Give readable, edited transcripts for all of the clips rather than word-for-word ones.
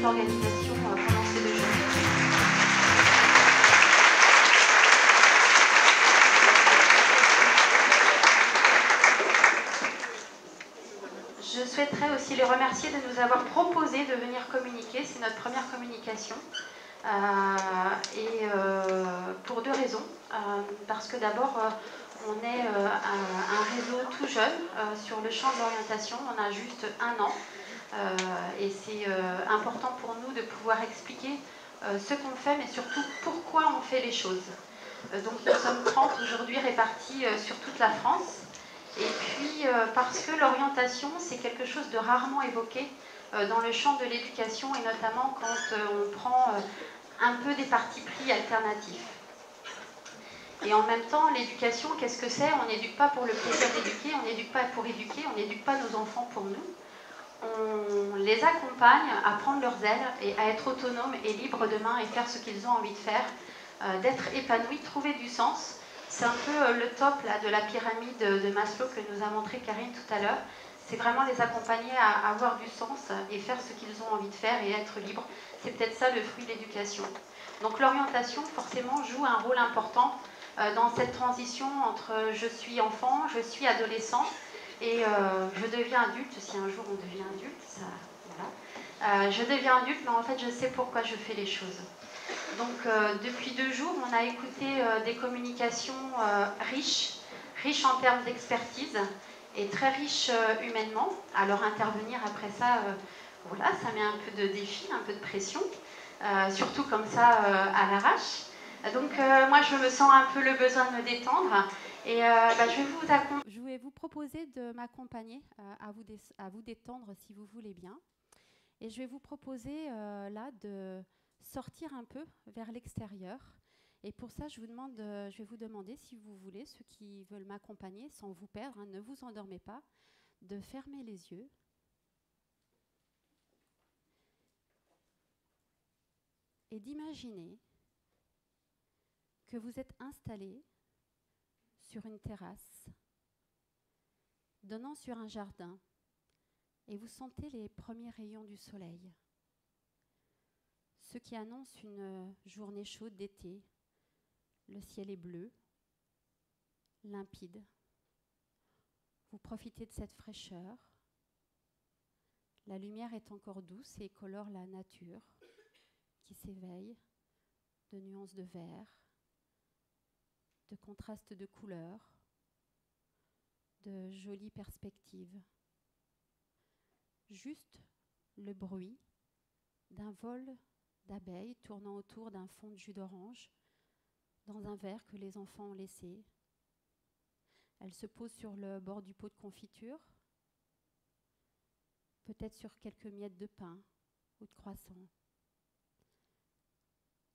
l'organisation pendant ces 2 jours. Je souhaiterais aussi les remercier de nous avoir proposé de venir communiquer. C'est notre première communication. Pour 2 raisons. Parce que d'abord, on est un réseau tout jeune sur le champ de l'orientation. On a juste 1 an. Et c'est important pour nous de pouvoir expliquer ce qu'on fait, mais surtout pourquoi on fait les choses. Donc nous sommes 30 aujourd'hui répartis sur toute la France. Et puis parce que l'orientation, c'est quelque chose de rarement évoqué dans le champ de l'éducation, et notamment quand on prend un peu des partis pris alternatifs. Et en même temps, l'éducation, qu'est-ce que c'est? On n'éduque pas pour le plaisir d'éduquer, on n'éduque pas pour éduquer, on n'éduque pas nos enfants pour nous. On les accompagne à prendre leurs ailes et à être autonomes et libres demain et faire ce qu'ils ont envie de faire, d'être épanouis, trouver du sens. C'est un peu le top là, de la pyramide de Maslow que nous a montré Karine tout à l'heure. C'est vraiment les accompagner à avoir du sens et faire ce qu'ils ont envie de faire et être libres. C'est peut-être ça le fruit de l'éducation. Donc l'orientation, forcément, joue un rôle important dans cette transition entre je suis enfant, je suis adolescent et je deviens adulte, si un jour on devient adulte, ça, voilà. Je deviens adulte, mais en fait je sais pourquoi je fais les choses. Donc depuis 2 jours, on a écouté des communications riches en termes d'expertise et très riches humainement. Alors intervenir après ça, voilà, ça met un peu de défi, un peu de pression, surtout comme ça à l'arrache. Donc moi je me sens un peu le besoin de me détendre et je vais vous proposer de m'accompagner à vous détendre si vous voulez bien. Et je vais vous proposer là de sortir un peu vers l'extérieur. Et pour ça, je vais vous demander, si vous voulez, ceux qui veulent m'accompagner sans vous perdre, hein, ne vous endormez pas, de fermer les yeux. Et d'imaginer que vous êtes installé sur une terrasse, donnant sur un jardin, et vous sentez les premiers rayons du soleil, ce qui annonce une journée chaude d'été. Le ciel est bleu, limpide. Vous profitez de cette fraîcheur. La lumière est encore douce et colore la nature qui s'éveille, de nuances de vert, de contrastes de couleurs, de jolies perspectives. Juste le bruit d'un vol d'abeilles tournant autour d'un fond de jus d'orange dans un verre que les enfants ont laissé. Elle se pose sur le bord du pot de confiture, peut-être sur quelques miettes de pain ou de croissant.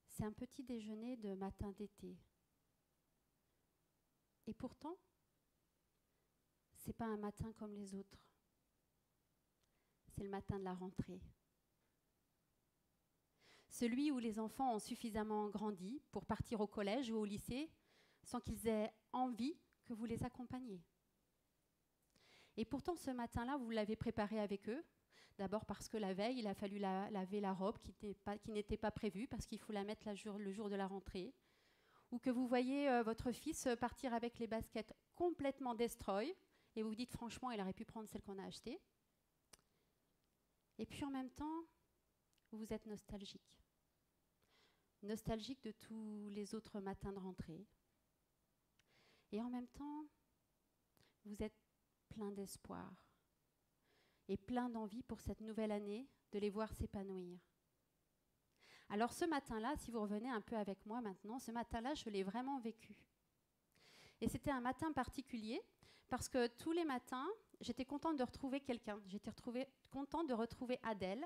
C'est un petit déjeuner de matin d'été. Et pourtant, c'est pas un matin comme les autres. C'est le matin de la rentrée. Celui où les enfants ont suffisamment grandi pour partir au collège ou au lycée sans qu'ils aient envie que vous les accompagniez. Et pourtant, ce matin-là, vous l'avez préparé avec eux. D'abord parce que la veille, il a fallu laver la robe qui n'était pas prévue parce qu'il faut la mettre le jour de la rentrée. Ou que vous voyez votre fils partir avec les baskets complètement destroy et vous vous dites franchement, il aurait pu prendre celle qu'on a achetée. Et puis en même temps, vous êtes nostalgique. Nostalgique de tous les autres matins de rentrée. Et en même temps, vous êtes plein d'espoir et plein d'envie pour cette nouvelle année de les voir s'épanouir. Alors ce matin-là, si vous revenez un peu avec moi maintenant, ce matin-là, je l'ai vraiment vécu. Et c'était un matin particulier parce que tous les matins, j'étais contente de retrouver quelqu'un. J'étais contente de retrouver Adèle.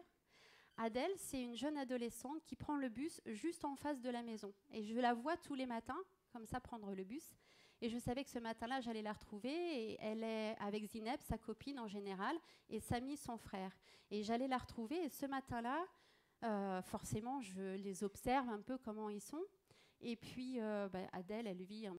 Adèle, c'est une jeune adolescente qui prend le bus juste en face de la maison. Et je la vois tous les matins, comme ça, prendre le bus. Et je savais que ce matin-là, j'allais la retrouver. Et elle est avec Zineb, sa copine en général, et Samy, son frère. Et j'allais la retrouver. Et ce matin-là, forcément, je les observe un peu comment ils sont. Et puis, Adèle, elle vit un